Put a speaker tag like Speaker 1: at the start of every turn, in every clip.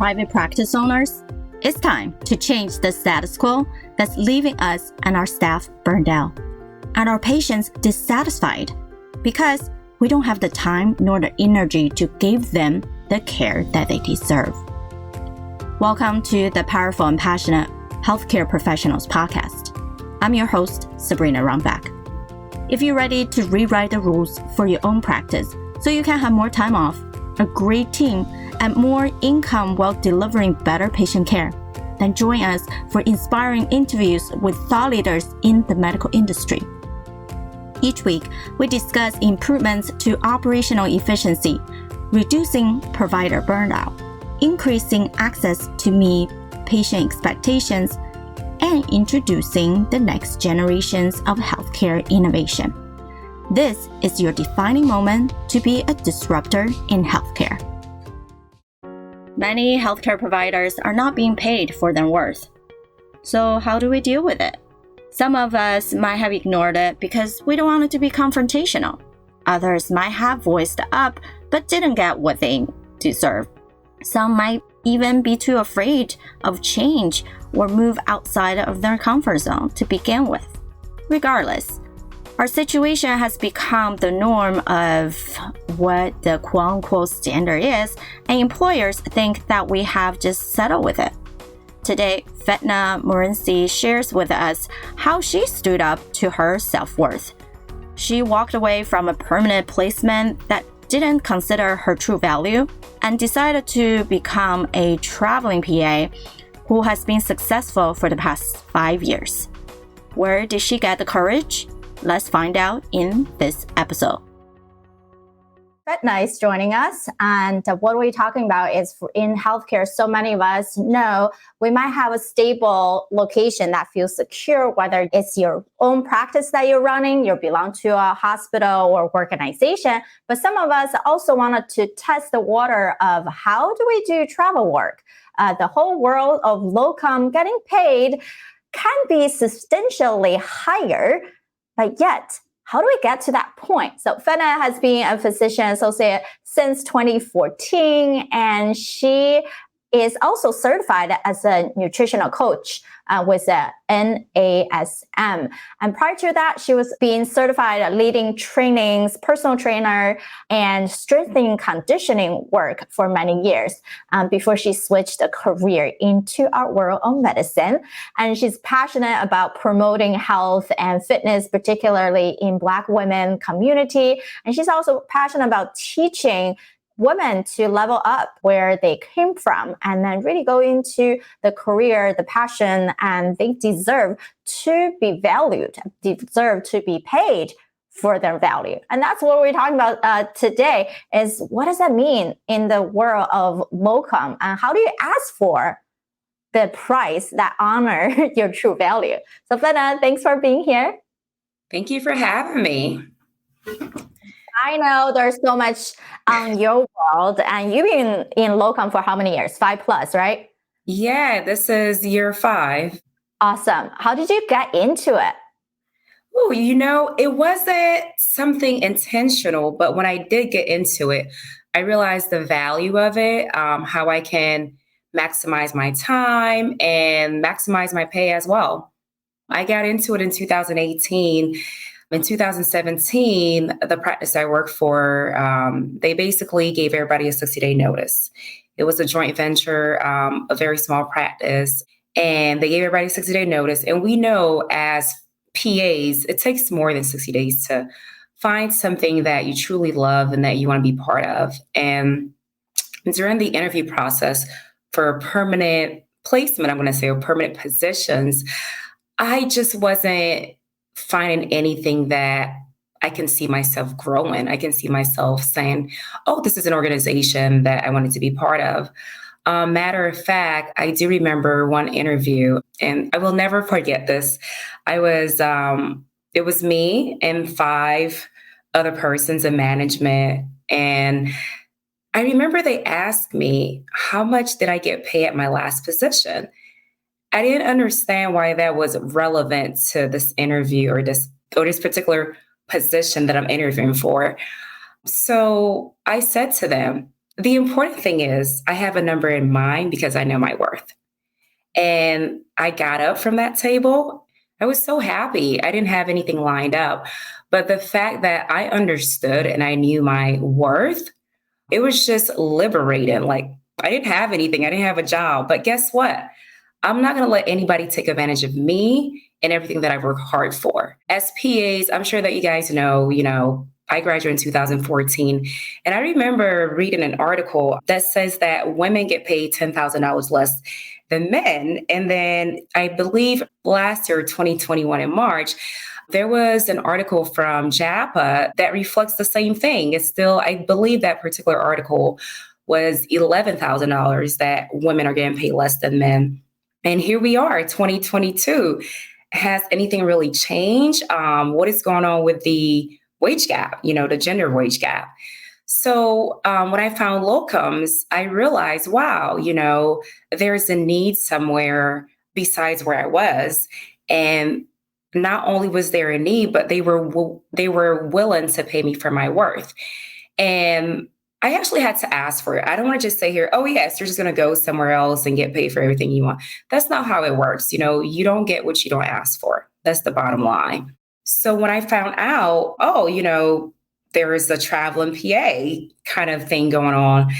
Speaker 1: private practice owners, it's time to change the status quo that's leaving us and our staff burned out and our patients dissatisfied because we don't have the time nor the energy to give them the care that they deserve. Welcome to the Powerful and Passionate Healthcare Professionals podcast. I'm your host, Sabrina Runback. If you're ready to rewrite the rules for your own practice so you can have more time off, a great team, and more income while delivering better patient care, then join us for inspiring interviews with thought leaders in the medical industry. Each week, we discuss improvements to operational efficiency, reducing provider burnout, increasing access to meet patient expectations, and introducing the next generations of healthcare innovation. This is your defining moment to be a disruptor in healthcare. Many healthcare providers are not being paid for their worth. So how do we deal with it? Some of us might have ignored it because we don't want it to be confrontational. Others might have voiced up but didn't get what they deserve. Some might even be too afraid of change or move outside of their comfort zone to begin with. Regardless, our situation has become the norm of what the quote-unquote standard is, and employers think that we have just settled with it. Today, Fedna Moorency shares with us how she stood up to her self-worth. She walked away from a permanent placement that didn't consider her true value and decided to become a traveling PA who has been successful for the past 5 years. Where did she get the courage? Let's find out in this episode.
Speaker 2: Fedna is joining us, and what we're talking about is in healthcare, so many of us know we might have a stable location that feels secure, whether it's your own practice that you're running, you belong to a hospital or organization, but some of us also wanted to test the water of how do we do travel work? The whole world of locum getting paid can be substantially higher, but yet, how do we get to that point? So Fedna has been a physician associate since 2014, and she is also certified as a nutritional coach with a NASM. And prior to that, she was being certified leading trainings, personal trainer, and strengthening conditioning work for many years before she switched a career into our world of medicine. And she's passionate about promoting health and fitness, particularly in Black women community. And she's also passionate about teaching women to level up where they came from and then really go into the career, the passion, and they deserve to be valued, deserve to be paid for their value. And that's what we're talking about today is what does that mean in the world of locum and how do you ask for the price that honor your true value? So Fedna, thanks for being here.
Speaker 3: Thank you for having me.
Speaker 2: I know there's so much on your world, and you've been in locum for how many years? 5+, right?
Speaker 3: Yeah, this is year 5.
Speaker 2: Awesome. How did you get into it?
Speaker 3: Oh, it wasn't something intentional, but when I did get into it, I realized the value of it, how I can maximize my time and maximize my pay as well. I got into it in 2018. In 2017, the practice I worked for, they basically gave everybody a 60-day notice. It was a joint venture, a very small practice, and they gave everybody a 60-day notice. And we know as PAs, it takes more than 60 days to find something that you truly love and that you want to be part of. And during the interview process for permanent placement, I'm going to say, or permanent positions, I just wasn't finding anything that I can see myself growing. I can see myself saying, oh, this is an organization that I wanted to be part of. Matter of fact, I do remember one interview, and I will never forget this. It was me and 5 other persons in management. And I remember they asked me, how much did I get paid at my last position? I didn't understand why that was relevant to this interview or this particular position that I'm interviewing for. So I said to them, The important thing is I have a number in mind because I know my worth. And I got up from that table. I was so happy. I didn't have anything lined up. But the fact that I understood and I knew my worth, it was just liberating. Like I didn't have anything. I didn't have a job. But guess what? I'm not going to let anybody take advantage of me and everything that I work hard for. As PAs, I'm sure that you guys know, I graduated in 2014. And I remember reading an article that says that women get paid $10,000 less than men. And then I believe last year, 2021 in March, there was an article from JAPA that reflects the same thing. It's still, I believe that particular article was $11,000 that women are getting paid less than men. And here we are, 2022. Has anything really changed? What is going on with the wage gap, the gender wage gap? So when I found locums, I realized, wow, there's a need somewhere besides where I was. And not only was there a need, but they were willing to pay me for my worth. And I actually had to ask for it. I don't want to just say here, oh, yes, you're just going to go somewhere else and get paid for everything you want. That's not how it works. You don't get what you don't ask for. That's the bottom line. So when I found out, there is a traveling PA kind of thing going on,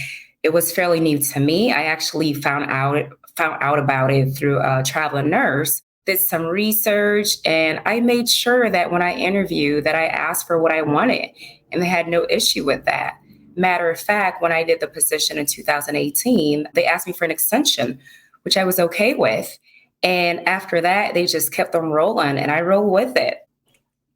Speaker 3: it was fairly new to me. I actually found out about it through a traveling nurse, did some research, and I made sure that when I interviewed that I asked for what I wanted, and they had no issue with that. Matter of fact, when I did the position in 2018, they asked me for an extension, which I was okay with. And after that, they just kept on rolling, and I rolled with it.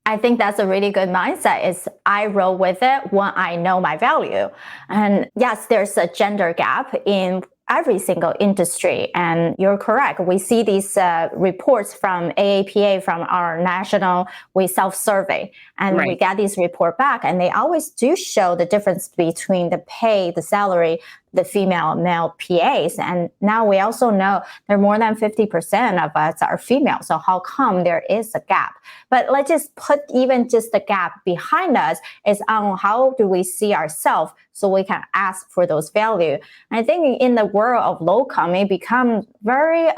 Speaker 2: I think that's a really good mindset is I roll with it when I know my value. And yes, there's a gender gap in every single industry. And you're correct. We see these reports from AAPA, from our national, we self-survey, and
Speaker 3: Right.
Speaker 2: we get these report back. And they always do show the difference between the pay, the salary, the female and male PAs. And now we also know that more than 50% of us are female. So how come there is a gap? But let's just put even just the gap behind us is on how do we see ourselves so we can ask for those value. And I think in the world of locum, it becomes very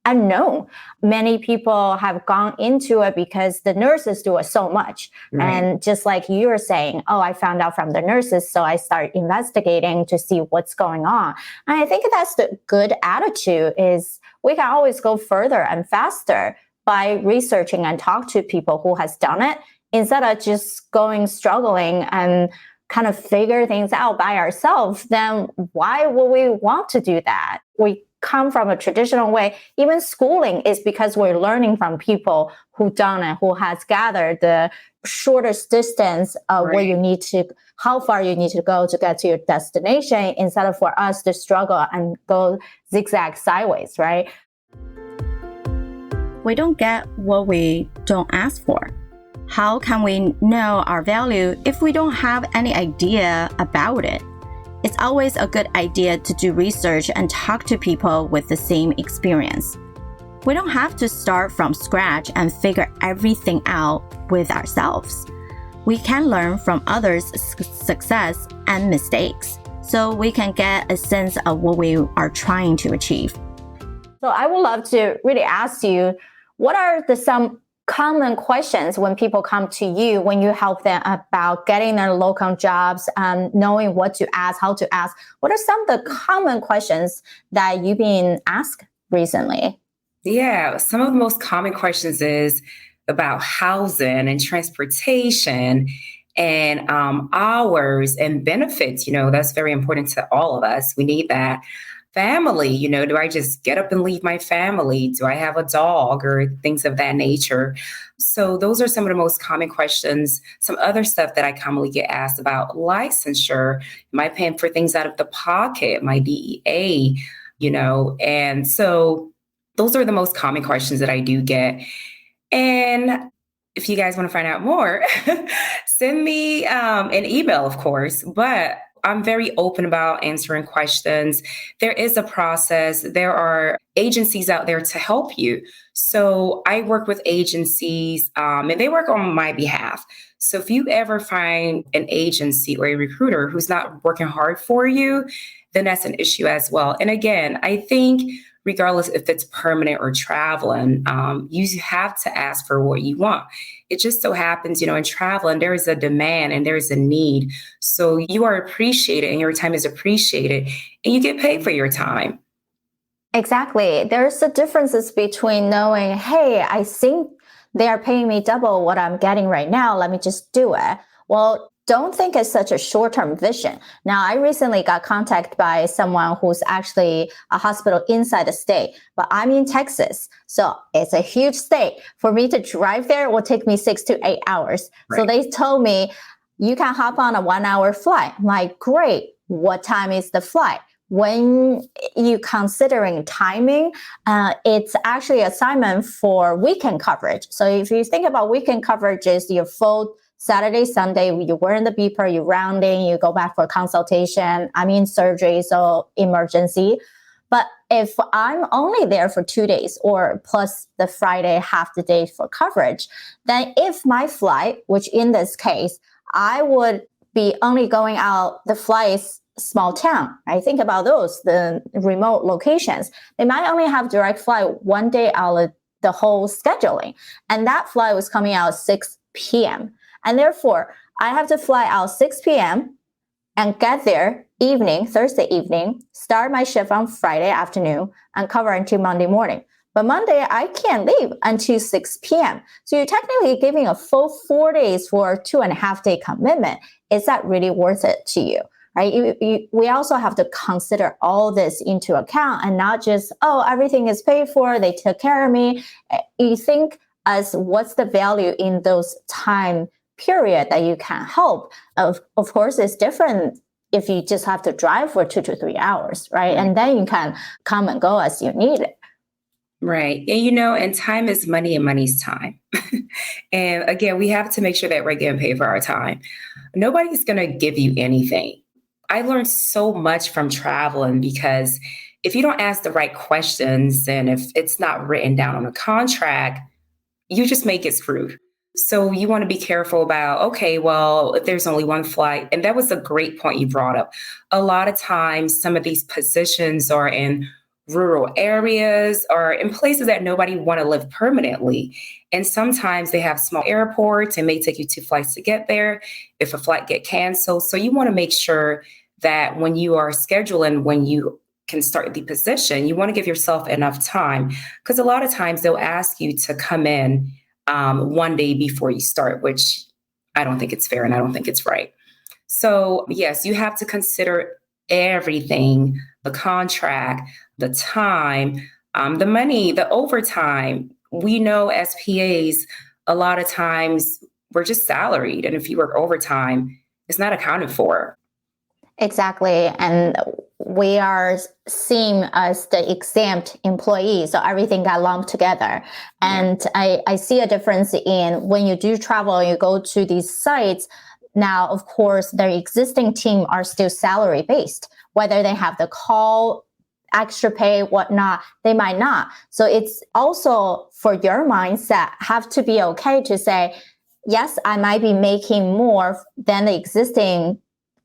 Speaker 2: unknown. Many people have gone into it because the nurses do it so much.
Speaker 3: Right.
Speaker 2: And just like you were saying, I found out from the nurses, so I start investigating to see what's going on. And I think that's the good attitude is we can always go further and faster by researching and talk to people who has done it instead of just struggling and kind of figure things out by ourselves. Then why would we want to do that? We come from a traditional way. Even schooling is because we're learning from people who done it, who has gathered the shortest distance of
Speaker 3: Right.
Speaker 2: where you need to, how far you need to go to get to your destination, instead of for us to struggle and go zigzag sideways, right?
Speaker 1: We don't get what we don't ask for. How can we know our value if we don't have any idea about it? It's always a good idea to do research and talk to people with the same experience. We don't have to start from scratch and figure everything out with ourselves. We can learn from others' success and mistakes, so we can get a sense of what we are trying to achieve.
Speaker 2: So I would love to really ask you, what are some common questions when people come to you, when you help them about getting their locum jobs, knowing what to ask, how to ask? What are some of the common questions that you've been asked recently?
Speaker 3: Yeah, some of the most common questions is about housing and transportation and hours and benefits. That's very important to all of us. We need that. Family, do I just get up and leave my family? Do I have a dog or things of that nature? So those are some of the most common questions. Some other stuff that I commonly get asked about: licensure. Am I paying for things out of the pocket? My DEA, and so those are the most common questions that I do get. And if you guys want to find out more, send me an email, of course. But I'm very open about answering questions. There is a process. There are agencies out there to help you. So I work with agencies and they work on my behalf. So if you ever find an agency or a recruiter who's not working hard for you, then that's an issue as well. And again, I think regardless if it's permanent or traveling, you have to ask for what you want. It just so happens, in traveling, there is a demand and there is a need. So you are appreciated and your time is appreciated and you get paid for your time.
Speaker 2: Exactly. There's the differences between knowing, hey, I think they are paying me double what I'm getting right now. Let me just do it. Well, don't think it's such a short-term vision. Now, I recently got contacted by someone who's actually a hospital inside the state, but I'm in Texas. So it's a huge state. For me to drive there, it will take me 6 to 8 hours. Right. So they told me, you can hop on a 1-hour flight. I'm like, great. What time is the flight? When you considering timing, it's actually assignment for weekend coverage. So if you think about weekend coverage is your full Saturday, Sunday, you were in the beeper, you rounding, you go back for consultation, surgery, so emergency. But if I'm only there for 2 days or plus the Friday, half the day for coverage, then if my flight, which in this case, I would be only going out the flights small town. I think about those, the remote locations. They might only have direct flight one day out of the whole scheduling. And that flight was coming out 6 p.m. And therefore, I have to fly out 6 p.m. and get there Thursday evening, start my shift on Friday afternoon and cover until Monday morning. But Monday, I can't leave until 6 p.m. So you're technically giving a full 4 days for a 2.5 day commitment. Is that really worth it to you? Right? We also have to consider all this into account and not just, everything is paid for, they took care of me. You think as what's the value in those time period that you can help. Of course, it's different if you just have to drive for 2 to 3 hours, right? And then you can come and go as you need it.
Speaker 3: Right. And, and time is money and money's time. And again, we have to make sure that we're getting paid for our time. Nobody's going to give you anything. I learned so much from traveling because if you don't ask the right questions and if it's not written down on a contract, you just may get screwed. So you want to be careful about, okay, well, if there's only one flight, and that was a great point you brought up. A lot of times, some of these positions are in rural areas or in places that nobody want to live permanently. And sometimes they have small airports and may take you 2 flights to get there if a flight get canceled. So you want to make sure that when you are scheduling, when you can start the position, you want to give yourself enough time because a lot of times they'll ask you to come in one day before you start, which I don't think it's fair and I don't think it's right. So yes, you have to consider everything, the contract, the time, the money, the overtime. We know as PAs, a lot of times we're just salaried. And if you work overtime, it's not accounted for.
Speaker 2: Exactly. And we are seen as the exempt employees. So everything got lumped together. And I see a difference in when you do travel, you go to these sites. Now, of course, their existing team are still salary based, whether they have the call, extra pay, whatnot, they might not. So it's also for your mindset have to be okay to say, yes, I might be making more than the existing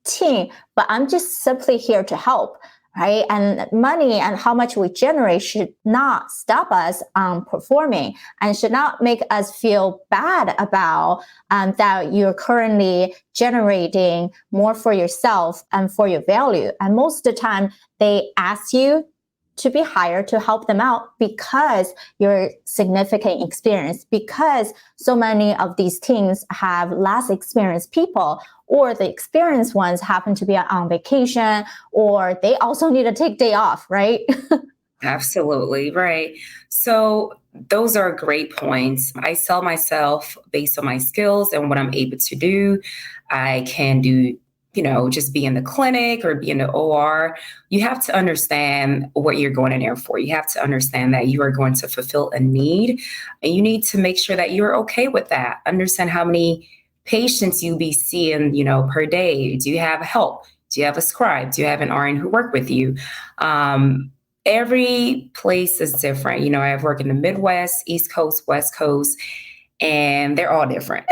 Speaker 2: team, but I'm just simply here to help, right? And money and how much we generate should not stop us performing and should not make us feel bad about that you're currently generating more for yourself and for your value. And most of the time, they ask you to be hired to help them out because you're significant experience, because so many of these teams have less experienced people, or the experienced ones happen to be on vacation, or they also need to take day off, right?
Speaker 3: Absolutely, right. So those are great points. I sell myself based on my skills and what I'm able to do. I can do just be in the clinic or be in the OR. You have to understand what you're going in there for. You have to understand that you are going to fulfill a need, and you need to make sure that you're okay with that. Understand how many patients you be seeing, per day. Do you have help? Do you have a scribe? Do you have an RN who work with you? Every place is different. I've worked in the Midwest, East Coast, West Coast, and they're all different.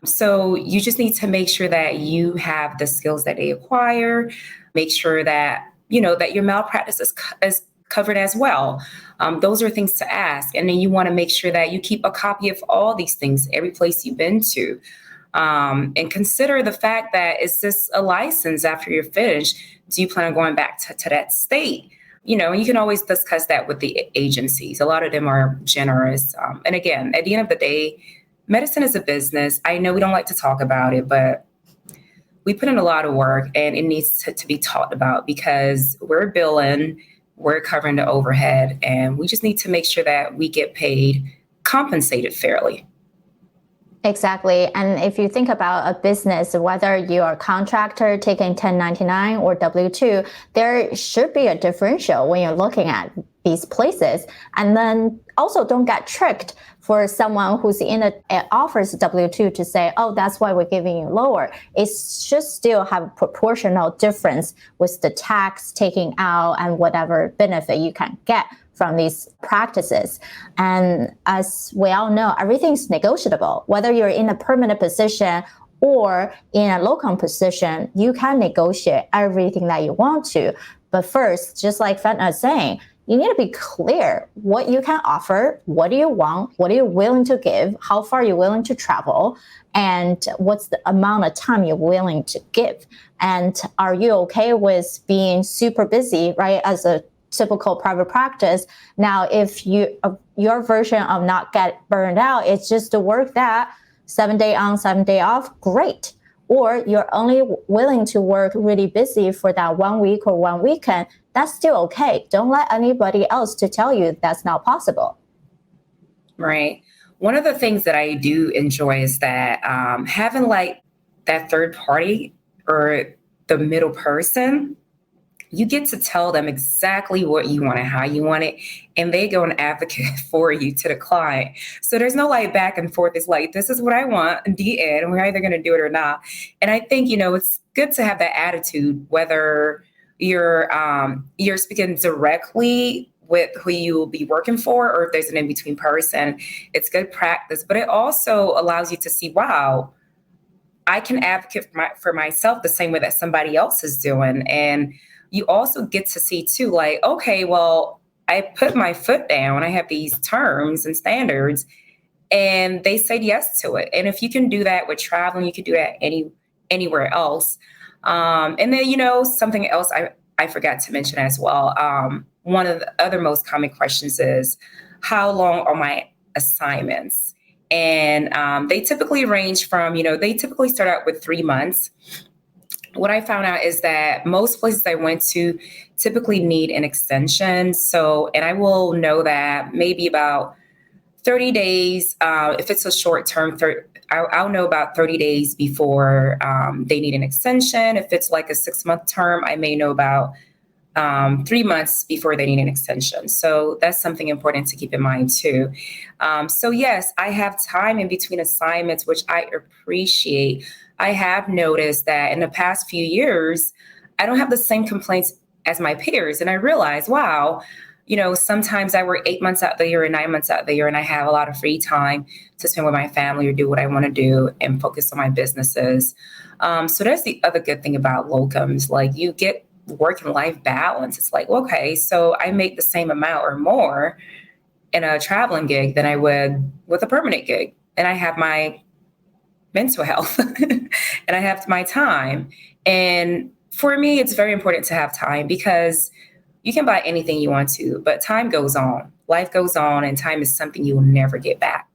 Speaker 3: So you just need to make sure that you have the skills that they acquire. Make sure that, that your malpractice is covered as well. Those are things to ask. And then you want to make sure that you keep a copy of all these things, every place you've been to. And consider the fact that, is this a license after you're finished? Do you plan on going back to that state? And you can always discuss that with the agencies. A lot of them are generous. And again, at the end of the day, medicine is a business. I know we don't like to talk about it, but we put in a lot of work, and it needs to be talked about, because we're billing, we're covering the overhead, and we just need to make sure that we get paid, compensated fairly.
Speaker 2: Exactly. And if you think about a business, whether you're a contractor taking 1099 or W-2, there should be a differential when you're looking at these places. And then also don't get tricked for someone who's offers W-2 to say, oh, that's why we're giving you lower. It should still have a proportional difference with the tax taking out and whatever benefit you can get from these practices. And as we all know, everything's negotiable. Whether you're in a permanent position or in a locum position, you can negotiate everything that you want to. But first, just like Fedna is saying, you need to be clear what you can offer, what do you want, what are you willing to give, how far you're willing to travel, and what's the amount of time you're willing to give. And are you okay with being super busy, right, as a typical private practice? Now, if your version of not get burned out is just to work that 7 day on, 7 day off, great. Or you're only willing to work really busy for that 1 week or 1 weekend, that's still okay. Don't let anybody else to tell you that's not possible.
Speaker 3: Right. One of the things that I do enjoy is that having like that third party or the middle person, you get to tell them exactly what you want and how you want it, and they go and advocate for you to the client. So there's no like back and forth. It's like, this is what I want, the end, and we're either going to do it or not. And I think, it's good to have that attitude, whether you're speaking directly with who you will be working for, or if there's an in-between person. It's good practice, but it also allows you to see, wow, I can advocate for myself the same way that somebody else is doing. And you also get to see too, like, okay, well, I put my foot down. I have these terms and standards, and they said yes to it. And if you can do that with traveling, you can do that anywhere else. And then, something else I forgot to mention as well. One of the other most common questions is, how long are my assignments? And they typically range from, they typically start out with 3 months. What I found out is that most places I went to typically need an extension. So, and I will know that maybe about 30 days, if it's a short term, I'll know about 30 days before they need an extension. If it's like a 6-month term, I may know about 3 months before they need an extension. So that's something important to keep in mind too. So yes, I have time in between assignments, which I appreciate. I have noticed that in the past few years, I don't have the same complaints as my peers. And I realized, wow, sometimes I work 8 months out the year and 9 months out the year, and I have a lot of free time to spend with my family or do what I want to do and focus on my businesses. So that's the other good thing about locums. Like, you get work and life balance. It's like, okay, so I make the same amount or more in a traveling gig than I would with a permanent gig. And I have my mental health and I have my time. And for me, it's very important to have time, because you can buy anything you want to, but time goes on, life goes on, and time is something you will never get back.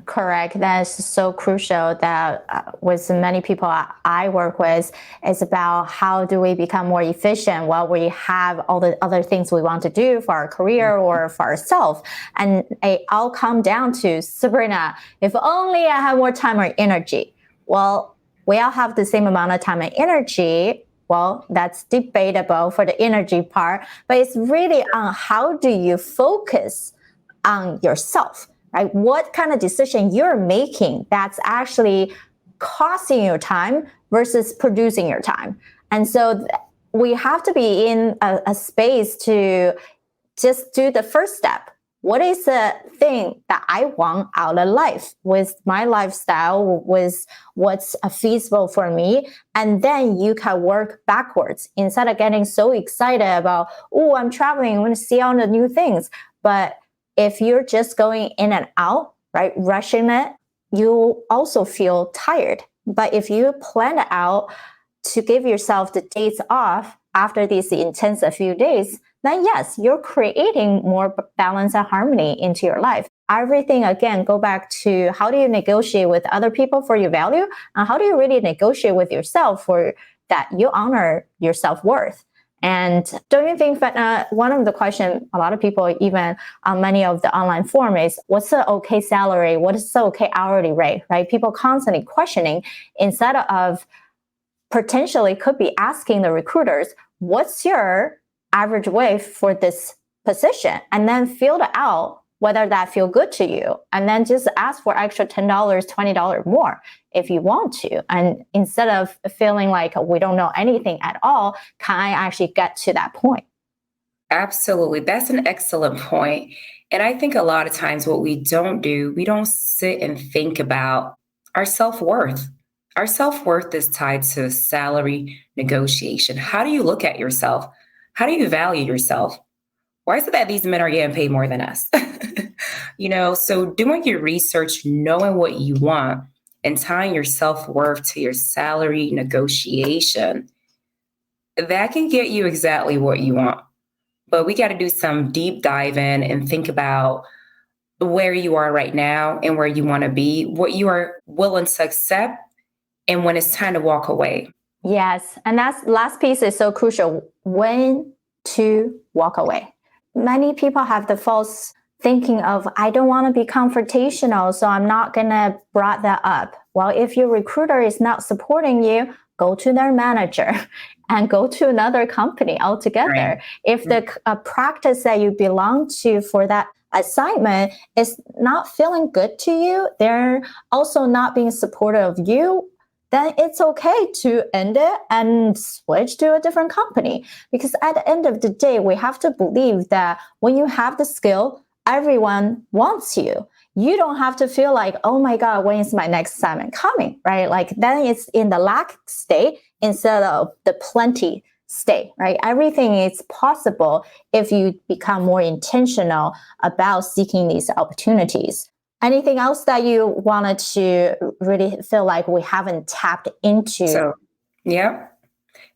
Speaker 2: Correct. That's so crucial that with many people I work with, it's about how do we become more efficient while we have all the other things we want to do for our career or for ourselves. And it all come down to, Sabrina, if only I had more time or energy. Well, we all have the same amount of time and energy. Well, that's debatable for the energy part, but it's really on how do you focus on yourself. Right? What kind of decision you're making that's actually costing your time versus producing your time. And so we have to be in a space to just do the first step. What is the thing that I want out of life with my lifestyle, with what's feasible for me? And then you can work backwards instead of getting so excited about, oh, I'm traveling, I want to see all the new things. But if you're just going in and out, right, rushing it, you also feel tired. But if you plan it out to give yourself the days off after these intensive few days, then yes, you're creating more balance and harmony into your life. Everything, again, go back to how do you negotiate with other people for your value, and how do you really negotiate with yourself for that you honor your self-worth. And don't you think, Fedna, one of the questions a lot of people, even on many of the online forums, is what's the okay salary? What is the okay hourly rate, right? People constantly questioning instead of potentially could be asking the recruiters, what's your average wage for this position? And then filter out whether that feel good to you. And then just ask for extra $10, $20 more if you want to. And instead of feeling like we don't know anything at all, can I actually get to that point?
Speaker 3: Absolutely. That's an excellent point. And I think a lot of times what we don't sit and think about our self-worth. Our self-worth is tied to salary negotiation. How do you look at yourself? How do you value yourself? Why is it that these men are getting paid more than us? So doing your research, knowing what you want, and tying your self-worth to your salary negotiation, that can get you exactly what you want. But we got to do some deep dive in and think about where you are right now and where you want to be, what you are willing to accept, and when it's time to walk away.
Speaker 2: Yes. And that's last piece is so crucial. When to walk away. Many people have the false thinking of, I don't want to be confrontational, so I'm not going to bring that up. Well, if your recruiter is not supporting you, go to their manager and go to another company altogether. Right. If the practice that you belong to for that assignment is not feeling good to you, they're also not being supportive of you, then it's okay to end it and switch to a different company. Because at the end of the day, we have to believe that when you have the skill, everyone wants you. You don't have to feel like, oh my God, when is my next assignment coming, right? Like then it's in the lack state instead of the plenty state, right? Everything is possible if you become more intentional about seeking these opportunities. Anything else that you wanted to really feel like we haven't tapped into?
Speaker 3: So, yeah.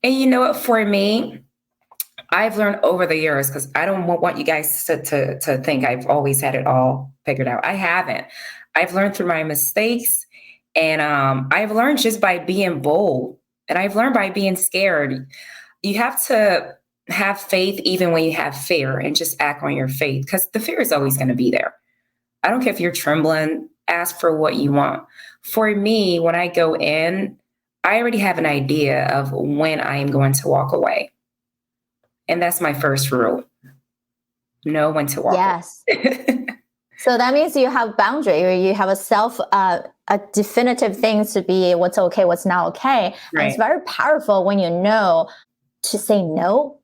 Speaker 3: And you know what, for me, I've learned over the years, because I don't want you guys to think I've always had it all figured out. I haven't. I've learned through my mistakes, and I've learned just by being bold, and I've learned by being scared. You have to have faith even when you have fear, and just act on your faith, because the fear is always going to be there. I don't care if you're trembling, ask for what you want. For me, when I go in, I already have an idea of when I am going to walk away. And that's my first rule. Know when to walk away.
Speaker 2: So that means you have boundary, or you have a definitive thing to be what's okay, what's not okay. Right. And it's very powerful when you know to say no.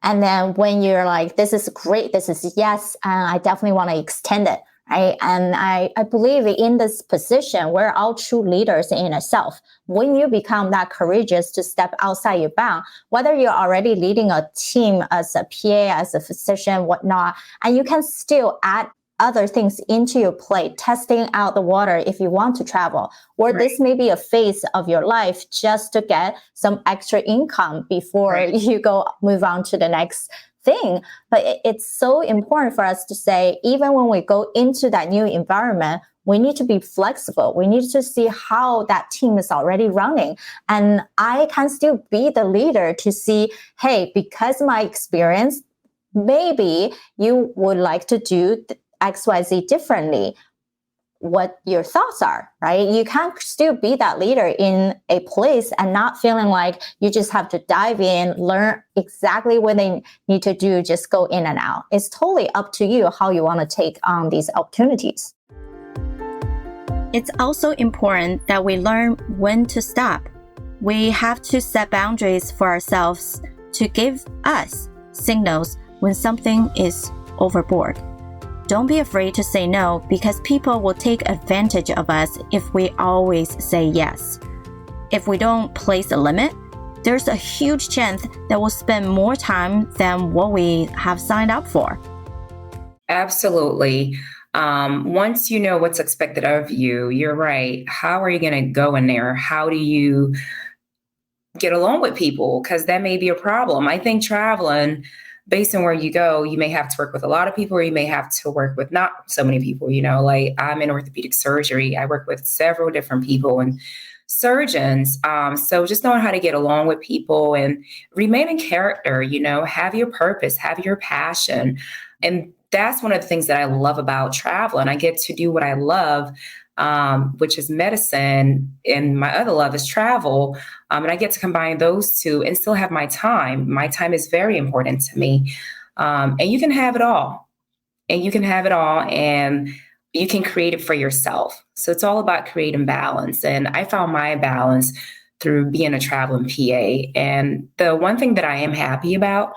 Speaker 2: And then when you're like, this is great, this is yes, and I definitely want to extend it. Right. And I believe in this position, we're all true leaders in itself. When you become that courageous to step outside your bound, whether you're already leading a team as a PA, as a physician, whatnot, and you can still add other things into your plate, testing out the water if you want to travel, or right. This may be a phase of your life just to get some extra income before right. You move on to the next thing. But it's so important for us to say, even when we go into that new environment, we need to be flexible. We need to see how that team is already running. And I can still be the leader to see, hey, because my experience, maybe you would like to do XYZ differently. What your thoughts are, right? You can still be that leader in a place and not feeling like you just have to dive in, learn exactly what they need to do, just go in and out. It's totally up to you how you want to take on these opportunities.
Speaker 1: It's also important that we learn when to stop. We have to set boundaries for ourselves to give us signals when something is overboard. Don't be afraid to say no because people will take advantage of us if we always say yes. If we don't place a limit, there's a huge chance that we'll spend more time than what we have signed up for.
Speaker 3: Absolutely. Once you know what's expected of you, you're right. How are you going to go in there? How do you get along with people? Because that may be a problem. I think traveling, based on where you go, you may have to work with a lot of people or you may have to work with not so many people. Like I'm in orthopedic surgery. I work with several different people and surgeons. So just knowing how to get along with people and remain in character, have your purpose, have your passion. And that's one of the things that I love about traveling. I get to do what I love, which is medicine, and my other love is travel. And I get to combine those two and still have my time. My time is very important to me. And you can have it all. And you can create it for yourself. So it's all about creating balance. And I found my balance through being a traveling PA. And the one thing that I am happy about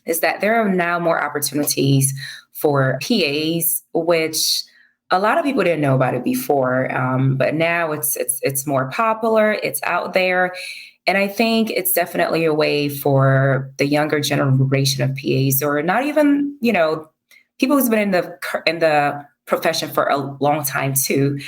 Speaker 3: is that there are now more opportunities for PAs, which a lot of people didn't know about it before, but now it's more popular, it's out there. And I think it's definitely a way for the younger generation of PAs, or not even, people who's been in the profession for a long time too.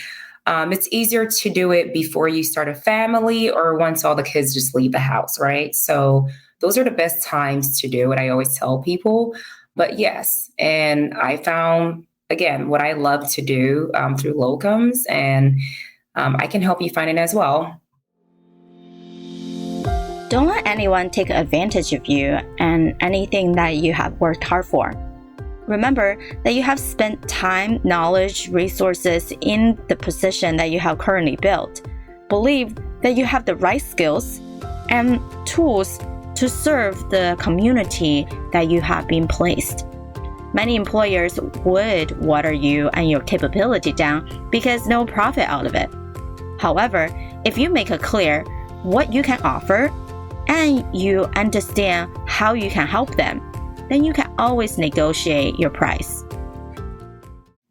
Speaker 3: It's easier to do it before you start a family or once all the kids just leave the house, right? So those are the best times to do it. I always tell people, but yes. And I found, again, what I love to do through locums, and I can help you find it as well.
Speaker 1: Don't let anyone take advantage of you and anything that you have worked hard for. Remember that you have spent time, knowledge, resources in the position that you have currently built. Believe that you have the right skills and tools to serve the community that you have been placed. Many employers would water you and your capability down because no profit out of it. However, if you make it clear what you can offer and you understand how you can help them, then you can always negotiate your price.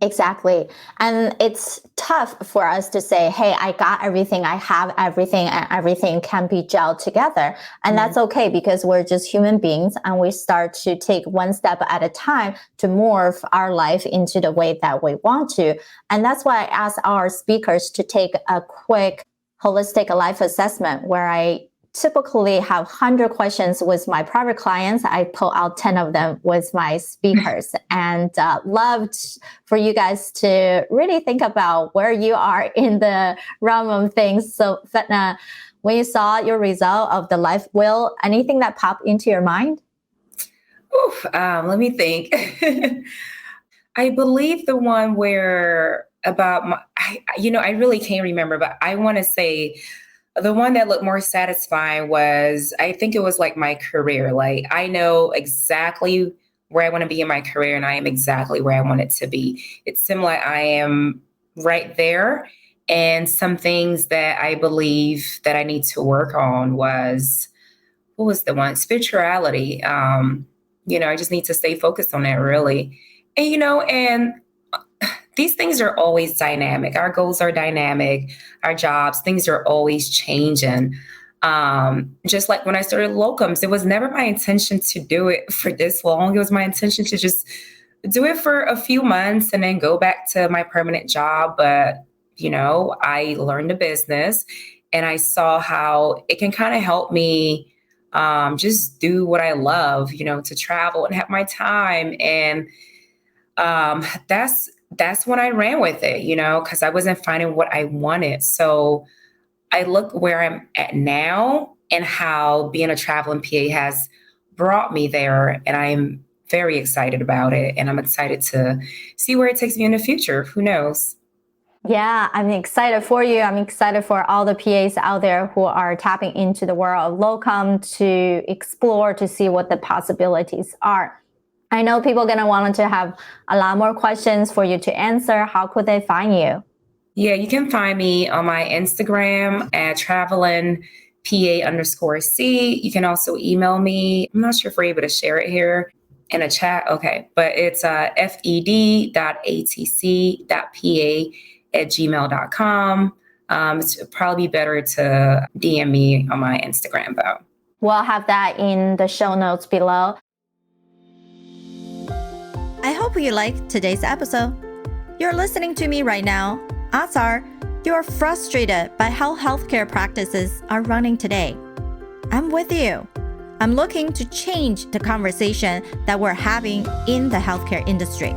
Speaker 2: Exactly. And it's tough for us to say, hey, I got everything, I have everything, and everything can be gelled together. And that's okay because we're just human beings and we start to take one step at a time to morph our life into the way that we want to. And that's why I ask our speakers to take a quick holistic life assessment where I typically have 100 questions with my private clients. I pull out 10 of them with my speakers and loved for you guys to really think about where you are in the realm of things. So Fedna, when you saw your result of the life wheel, anything that popped into your mind?
Speaker 3: Let me think. I believe the one where about I really can't remember, but I want to say the one that looked more satisfying was, I think it was like my career. Like I know exactly where I want to be in my career and I am exactly where I want it to be. It's similar. I am right there. And some things that I believe that I need to work on was, what was the one? Spirituality. I just need to stay focused on that really. And these things are always dynamic. Our goals are dynamic. Our jobs, things are always changing. Just like when I started locums, it was never my intention to do it for this long. It was my intention to just do it for a few months and then go back to my permanent job. But, I learned the business and I saw how it can kind of help me just do what I love, to travel and have my time. And that's when I ran with it, because I wasn't finding what I wanted. So I look where I'm at now and how being a traveling PA has brought me there. And I'm very excited about it. And I'm excited to see where it takes me in the future. Who knows?
Speaker 2: Yeah, I'm excited for you. I'm excited for all the PAs out there who are tapping into the world of locum to explore, to see what the possibilities are. I know people are going to want to have a lot more questions for you to answer. How could they find you?
Speaker 3: Yeah, you can find me on my Instagram at travelinpa_C. You can also email me. I'm not sure if we're able to share it here in a chat. Okay, but it's fed.atc.pa@gmail.com. It's probably better to DM me on my Instagram though.
Speaker 2: We'll have that in the show notes below.
Speaker 1: I hope you liked today's episode. You're listening to me right now. Odds are you are frustrated by how healthcare practices are running today. I'm with you. I'm looking to change the conversation that we're having in the healthcare industry.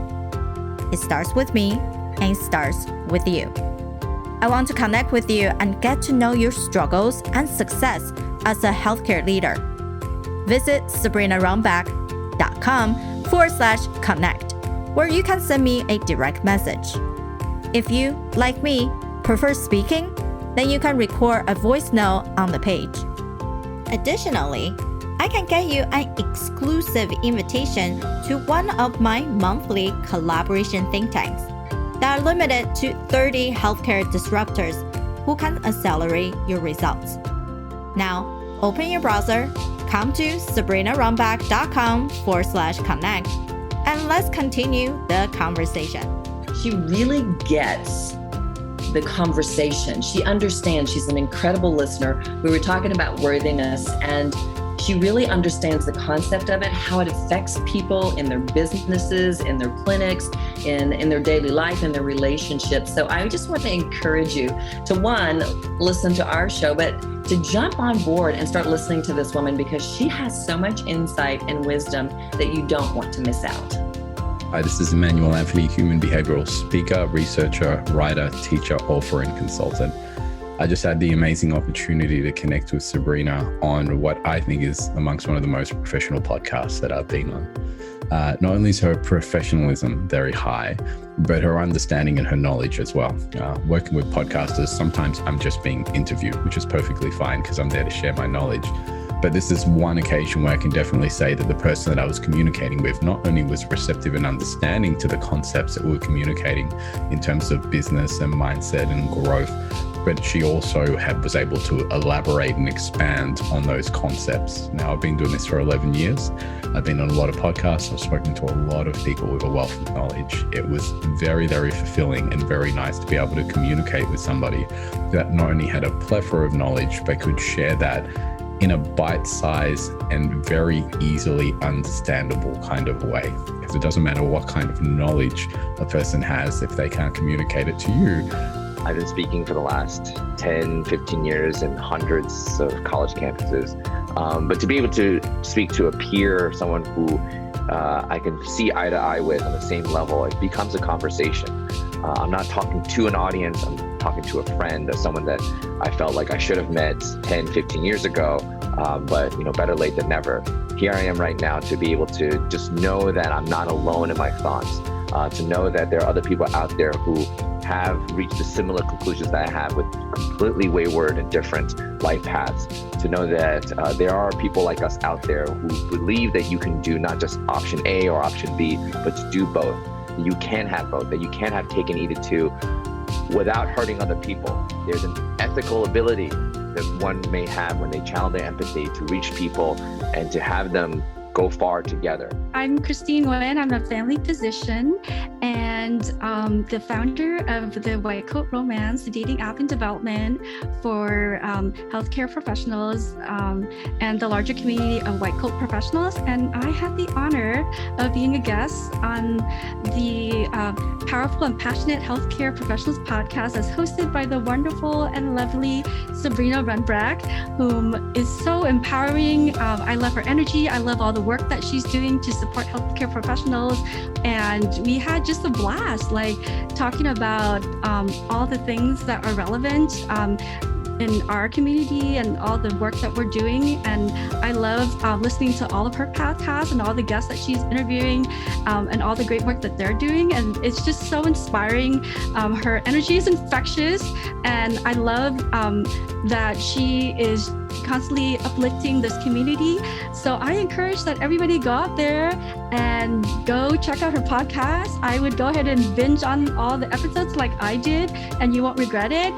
Speaker 1: It starts with me and it starts with you. I want to connect with you and get to know your struggles and success as a healthcare leader. Visit sabrinarumback.com/connect, where you can send me a direct message. If you, like me, prefer speaking, then you can record a voice note on the page. Additionally, I can get you an exclusive invitation to one of my monthly collaboration think tanks that are limited to 30 healthcare disruptors who can accelerate your results. Now, open your browser, come to sabrinarumback.com/connect, and let's continue the conversation.
Speaker 4: She really gets the conversation. She understands. She's an incredible listener. We were talking about worthiness, and she really understands the concept of it, how it affects people in their businesses, in their clinics, in their daily life, in their relationships. So I just want to encourage you to, one, listen to our show, but to jump on board and start listening to this woman, because she has so much insight and wisdom that you don't want to miss out.
Speaker 5: Hi, this is Emmanuel Anthony, human behavioral speaker, researcher, writer, teacher, author, and consultant. I just had the amazing opportunity to connect with Sabrina on what I think is amongst one of the most professional podcasts that I've been on. Not only is her professionalism very high, but her understanding and her knowledge as well. Working with podcasters, sometimes I'm just being interviewed, which is perfectly fine because I'm there to share my knowledge. But this is one occasion where I can definitely say that the person that I was communicating with not only was receptive and understanding to the concepts that we were communicating in terms of business and mindset and growth, but she also was able to elaborate and expand on those concepts. Now, I've been doing this for 11 years. I've been on a lot of podcasts. I've spoken to a lot of people with a wealth of knowledge. It was very, very fulfilling and very nice to be able to communicate with somebody that not only had a plethora of knowledge, but could share that in a bite-sized and very easily understandable kind of way. Because it doesn't matter what kind of knowledge a person has, if they can't communicate it to you.
Speaker 6: I've been speaking for the last 10, 15 years in hundreds of college campuses. But to be able to speak to a peer, someone who I can see eye to eye with on the same level, it becomes a conversation. I'm not talking to an audience, I'm talking to a friend, or someone that I felt like I should have met 10, 15 years ago, but better late than never. Here I am right now to be able to just know that I'm not alone in my thoughts, to know that there are other people out there who have reached the similar conclusions that I have with completely wayward and different life paths, to know that there are people like us out there who believe that you can do not just option A or option B, but to do both. You can have both, that you can have cake and eat it too without hurting other people. There's an ethical ability that one may have when they channel their empathy to reach people and to have them go far together.
Speaker 7: I'm Christine Nguyen. I'm a family physician and the founder of the White Coat Romance, the dating app in development for healthcare professionals and the larger community of white coat professionals. And I had the honor of being a guest on the Powerful and Passionate Healthcare Professionals podcast, as hosted by the wonderful and lovely Sabrina Rumback, whom is so empowering. I love her energy. I love all the work that she's doing to support healthcare professionals. And we had just a blast, like talking about all the things that are relevant. in our community and all the work that we're doing. And I love listening to all of her podcasts and all the guests that she's interviewing and all the great work that they're doing. And it's just so inspiring. Her energy is infectious. And I love that she is constantly uplifting this community. So I encourage that everybody go out there and go check out her podcast. I would go ahead and binge on all the episodes like I did, and you won't regret it.